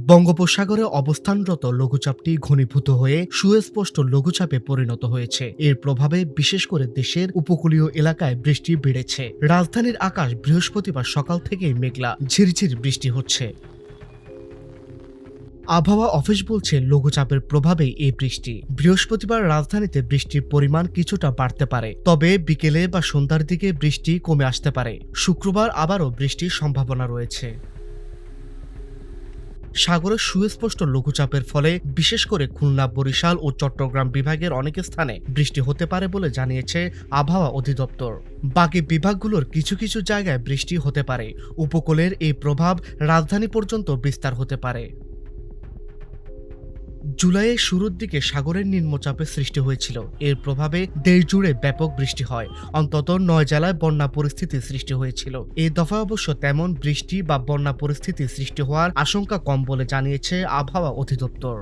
বঙ্গোপসাগরে অবস্থানরত লঘুচাপটি ঘনীভূত হয়ে সুস্পষ্ট লঘুচাপে পরিণত হয়েছে। এর প্রভাবে বিশেষ করে দেশের উপকূলীয় এলাকায় বৃষ্টি বেড়েছে। রাজধানীর আকাশ বৃহস্পতিবার সকাল থেকেই মেঘলা, ঝিরঝির বৃষ্টি হচ্ছে। আবহাওয়া অফিস বলছে লঘুচাপের প্রভাবেই এই বৃষ্টি। বৃহস্পতিবার রাজধানীতে বৃষ্টির পরিমাণ কিছুটা বাড়তে পারে, তবে বিকেলে বা সন্ধ্যার দিকে বৃষ্টি কমে আসতে পারে। শুক্রবার আবারও বৃষ্টির সম্ভাবনা রয়েছে। সাগরে সুস্পষ্ট লঘুচাপের ফলে বিশেষ করে খুলনা, বরিশাল ও চট্টগ্রাম বিভাগের অনেক স্থানে বৃষ্টি হতে পারে বলে জানিয়েছে আবহাওয়া অধিদপ্তর। বাকি বিভাগগুলোর কিছু কিছু জায়গায় বৃষ্টি হতে পারে। উপকূলের এই প্রভাব রাজধানী পর্যন্ত বিস্তার হতে পারে। জুলাইয়ের শুরুর দিকে সাগরের নিম্নচাপের সৃষ্টি হয়েছিল। এর প্রভাবে দেশ জুড়ে ব্যাপক বৃষ্টি হয়। অন্তত 9 জেলায় বন্যা পরিস্থিতির সৃষ্টি হয়েছিল। এই দফায় অবশ্য তেমন বৃষ্টি বা বন্যা পরিস্থিতি সৃষ্টি হওয়ার আশঙ্কা কম বলে জানিয়েছে আবহাওয়া অধিদপ্তর।